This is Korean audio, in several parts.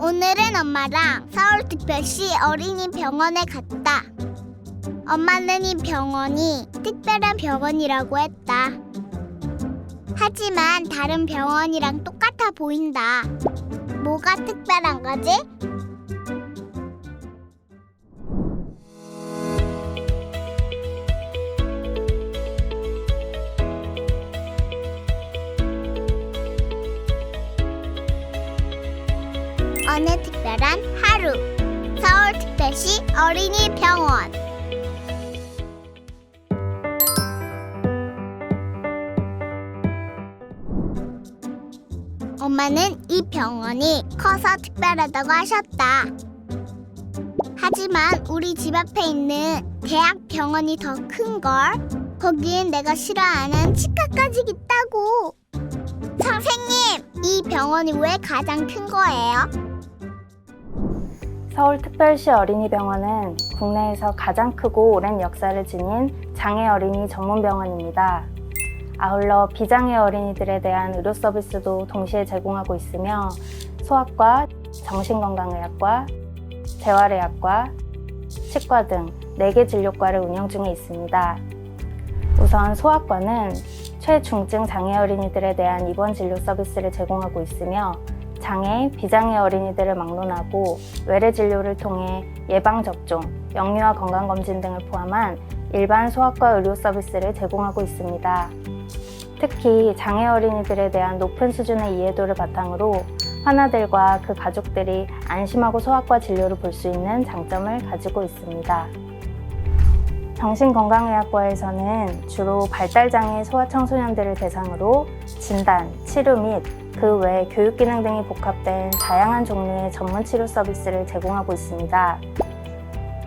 오늘은 엄마랑 서울특별시 어린이병원에 갔다. 엄마는 이 병원이 특별한 병원이라고 했다. 하지만 다른 병원이랑 똑같아 보인다. 뭐가 특별한 거지? 어느 특별한 하루, 서울특별시 어린이병원. 엄마는 이 병원이 커서 특별하다고 하셨다. 하지만 우리 집 앞에 있는 대학병원이 더 큰걸. 거긴 내가 싫어하는 치과까지 있다고. 선생님, 이 병원이 왜 가장 큰 거예요? 서울특별시 어린이병원은 국내에서 가장 크고 오랜 역사를 지닌 장애 어린이 전문병원입니다. 아울러 비장애 어린이들에 대한 의료 서비스도 동시에 제공하고 있으며 소아과, 정신건강의학과, 재활의학과, 치과 등 4개 진료과를 운영 중에 있습니다. 우선 소아과는 최중증 장애 어린이들에 대한 입원 진료 서비스를 제공하고 있으며 장애, 비장애 어린이들을 막론하고 외래 진료를 통해 예방접종, 영유아 건강검진 등을 포함한 일반 소아과 의료 서비스를 제공하고 있습니다. 특히 장애 어린이들에 대한 높은 수준의 이해도를 바탕으로 환자들과 그 가족들이 안심하고 소아과 진료를 볼 수 있는 장점을 가지고 있습니다. 정신건강의학과에서는 주로 발달장애 소아청소년들을 대상으로 진단, 치료 및 그 외 교육기능 등이 복합된 다양한 종류의 전문 치료 서비스를 제공하고 있습니다.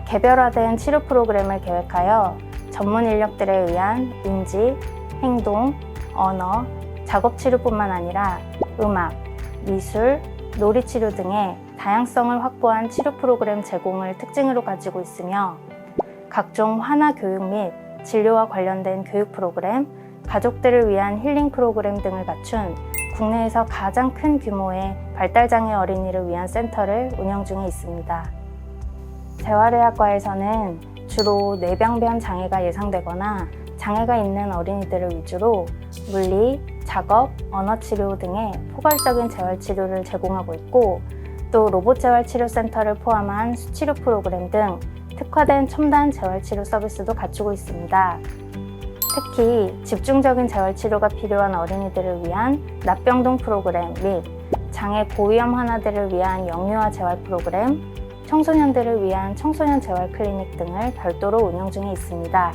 개별화된 치료 프로그램을 계획하여 전문 인력들에 의한 인지, 행동, 언어, 작업치료뿐만 아니라 음악, 미술, 놀이치료 등의 다양성을 확보한 치료 프로그램 제공을 특징으로 가지고 있으며 각종 환화 교육 및 진료와 관련된 교육 프로그램, 가족들을 위한 힐링 프로그램 등을 갖춘 국내에서 가장 큰 규모의 발달장애 어린이를 위한 센터를 운영 중에 있습니다. 재활의학과에서는 주로 뇌병변 장애가 예상되거나 장애가 있는 어린이들을 위주로 물리, 작업, 언어치료 등의 포괄적인 재활치료를 제공하고 있고 또 로봇재활치료센터를 포함한 수치료 프로그램 등 특화된 첨단 재활치료 서비스도 갖추고 있습니다. 특히 집중적인 재활치료가 필요한 어린이들을 위한 납병동 프로그램 및 장애 고위험 환자들을 위한 영유아 재활 프로그램, 청소년들을 위한 청소년 재활 클리닉 등을 별도로 운영 중에 있습니다.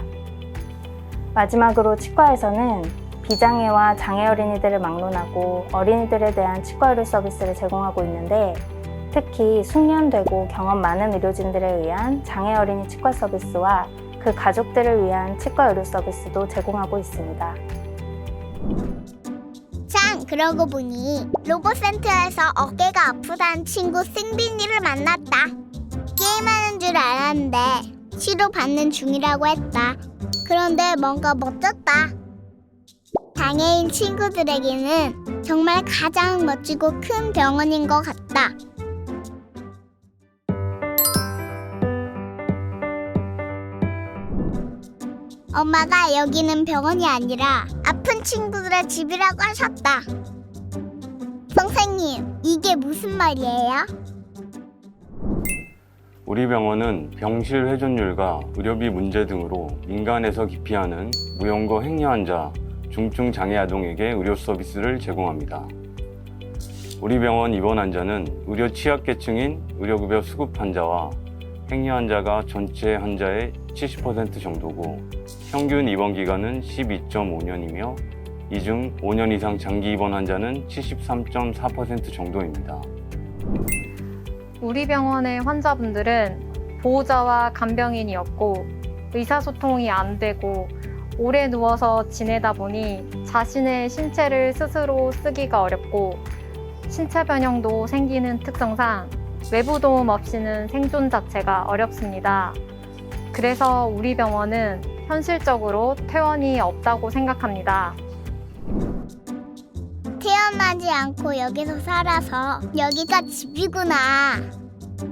마지막으로 치과에서는 비장애와 장애 어린이들을 막론하고 어린이들에 대한 치과 의료 서비스를 제공하고 있는데 특히 숙련되고 경험 많은 의료진들에 의한 장애 어린이 치과 서비스와 그 가족들을 위한 치과 의료 서비스도 제공하고 있습니다. 참, 그러고 보니 로봇센터에서 어깨가 아프다는 친구 승빈이를 만났다. 게임하는 줄 알았는데 치료받는 중이라고 했다. 그런데 뭔가 멋졌다. 장애인 친구들에게는 정말 가장 멋지고 큰 병원인 것 같다. 엄마가 여기는 병원이 아니라 아픈 친구들의 집이라고 하셨다. 선생님, 이게 무슨 말이에요? 우리 병원은 병실 회전율과 의료비 문제 등으로 민간에서 기피하는 무용거 행여 환자, 중증 장애 아동에게 의료 서비스를 제공합니다. 우리 병원 입원 환자는 의료 취약계층인 의료급여 수급 환자와 행여 환자가 전체 환자의 70% 정도고 평균 입원 기간은 12.5년이며 이 중 5년 이상 장기 입원 환자는 73.4% 정도입니다. 우리 병원의 환자분들은 보호자와 간병인이었고 의사소통이 안 되고 오래 누워서 지내다 보니 자신의 신체를 스스로 쓰기가 어렵고 신체 변형도 생기는 특성상 외부 도움 없이는 생존 자체가 어렵습니다. 그래서 우리 병원은 현실적으로 퇴원이 없다고 생각합니다. 태어나지 않고 여기서 살아서 여기가 집이구나.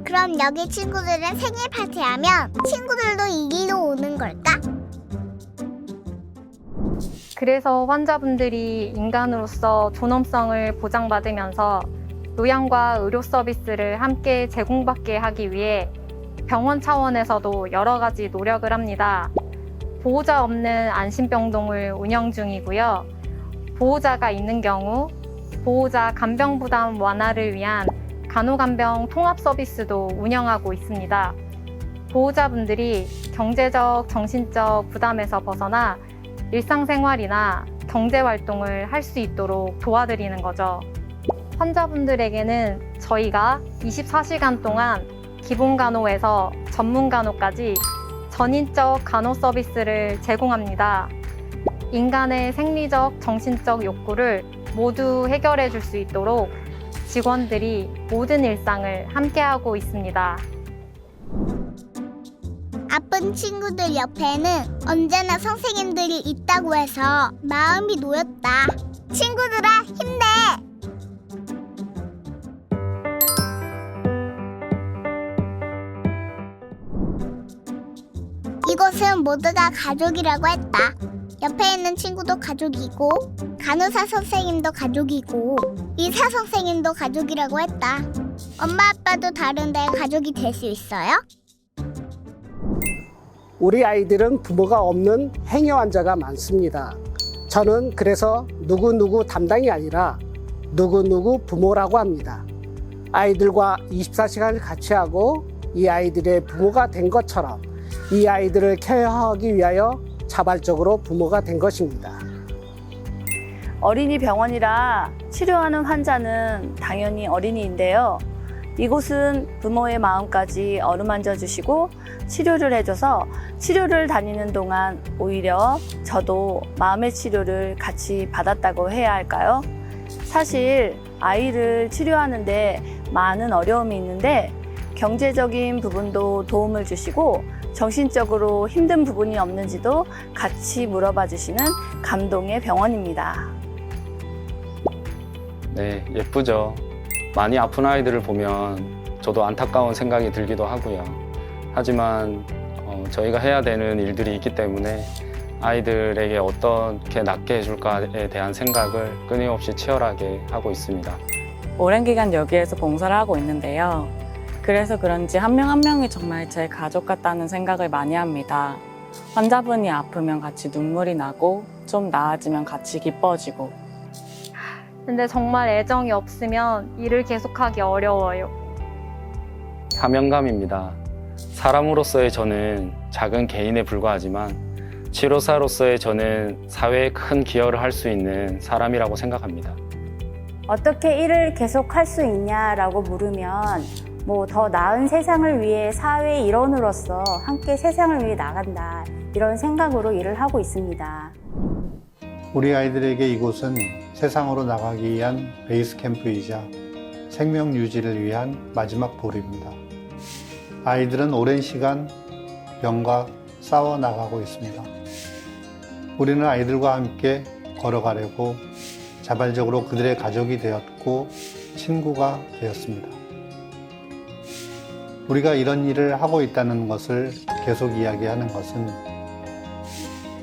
그럼 여기 친구들은 생일 파티하면 친구들도 이 길로 오는 걸까? 그래서 환자분들이 인간으로서 존엄성을 보장받으면서 요양과 의료 서비스를 함께 제공받게 하기 위해 병원 차원에서도 여러 가지 노력을 합니다. 보호자 없는 안심병동을 운영 중이고요. 보호자가 있는 경우 보호자 간병 부담 완화를 위한 간호간병 통합 서비스도 운영하고 있습니다. 보호자분들이 경제적, 정신적 부담에서 벗어나 일상생활이나 경제활동을 할 수 있도록 도와드리는 거죠. 환자분들에게는 저희가 24시간 동안 기본간호에서 전문간호까지 전인적 간호 서비스를 제공합니다. 인간의 생리적, 정신적 욕구를 모두 해결해 줄 수 있도록 직원들이 모든 일상을 함께하고 있습니다. 아픈 친구들 옆에는 언제나 선생님들이 있다고 해서 마음이 놓였다. 친구들아, 힘내! 이곳은 모두가 가족이라고 했다. 옆에 있는 친구도 가족이고, 간호사 선생님도 가족이고, 의사 선생님도 가족이라고 했다. 엄마 아빠도 다른데 가족이 될 수 있어요? 우리 아이들은 부모가 없는 행여 환자가 많습니다. 저는 그래서 누구누구 담당이 아니라 누구누구 부모라고 합니다. 아이들과 24시간을 같이 하고 이 아이들의 부모가 된 것처럼 이 아이들을 케어하기 위하여 자발적으로 부모가 된 것입니다. 어린이 병원이라 치료하는 환자는 당연히 어린이인데요. 이곳은 부모의 마음까지 어루만져 주시고 치료를 해줘서 치료를 다니는 동안 오히려 저도 마음의 치료를 같이 받았다고 해야 할까요? 사실 아이를 치료하는데 많은 어려움이 있는데 경제적인 부분도 도움을 주시고 정신적으로 힘든 부분이 없는지도 같이 물어봐 주시는 감동의 병원입니다. 네, 예쁘죠. 많이 아픈 아이들을 보면 저도 안타까운 생각이 들기도 하고요. 하지만 저희가 해야 되는 일들이 있기 때문에 아이들에게 어떻게 낫게 해줄까에 대한 생각을 끊임없이 치열하게 하고 있습니다. 오랜 기간 여기에서 봉사를 하고 있는데요. 그래서 그런지 한 명 한 명이 정말 제 가족 같다는 생각을 많이 합니다. 환자분이 아프면 같이 눈물이 나고 좀 나아지면 같이 기뻐지고. 근데 정말 애정이 없으면 일을 계속하기 어려워요. 사명감입니다. 사람으로서의 저는 작은 개인에 불과하지만 치료사로서의 저는 사회에 큰 기여를 할 수 있는 사람이라고 생각합니다. 어떻게 일을 계속 할 수 있냐라고 물으면 더 나은 세상을 위해 사회의 일원으로서 함께 세상을 위해 나간다, 이런 생각으로 일을 하고 있습니다. 우리 아이들에게 이곳은 세상으로 나가기 위한 베이스 캠프이자 생명 유지를 위한 마지막 보루입니다. 아이들은 오랜 시간 병과 싸워 나가고 있습니다. 우리는 아이들과 함께 걸어가려고 자발적으로 그들의 가족이 되었고 친구가 되었습니다. 우리가 이런 일을 하고 있다는 것을 계속 이야기하는 것은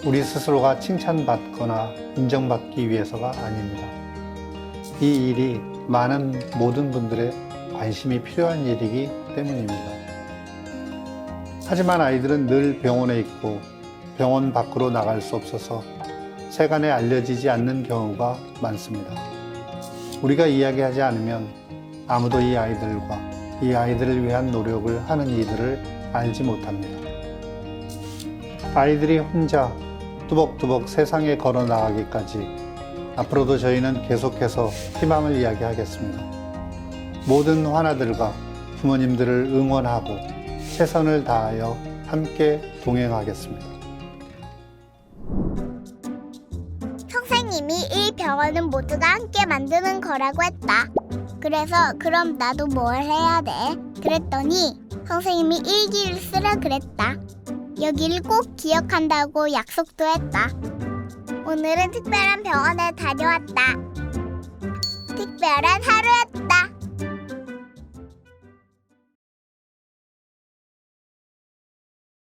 우리 스스로가 칭찬받거나 인정받기 위해서가 아닙니다. 이 일이 많은 모든 분들의 관심이 필요한 일이기 때문입니다. 하지만 아이들은 늘 병원에 있고 병원 밖으로 나갈 수 없어서 세간에 알려지지 않는 경우가 많습니다. 우리가 이야기하지 않으면 아무도 이 아이들과 이 아이들을 위한 노력을 하는 이들을 알지 못합니다. 아이들이 혼자 뚜벅뚜벅 세상에 걸어 나가기까지 앞으로도 저희는 계속해서 희망을 이야기하겠습니다. 모든 환아들과 부모님들을 응원하고 최선을 다하여 함께 동행하겠습니다. 선생님이 이 병원은 모두가 함께 만드는 거라고 했다. 그래서 그럼 나도 뭘 해야 돼? 그랬더니 선생님이 일기를 쓰라 그랬다. 여기를 꼭 기억한다고 약속도 했다. 오늘은 특별한 병원에 다녀왔다. 특별한 하루였다.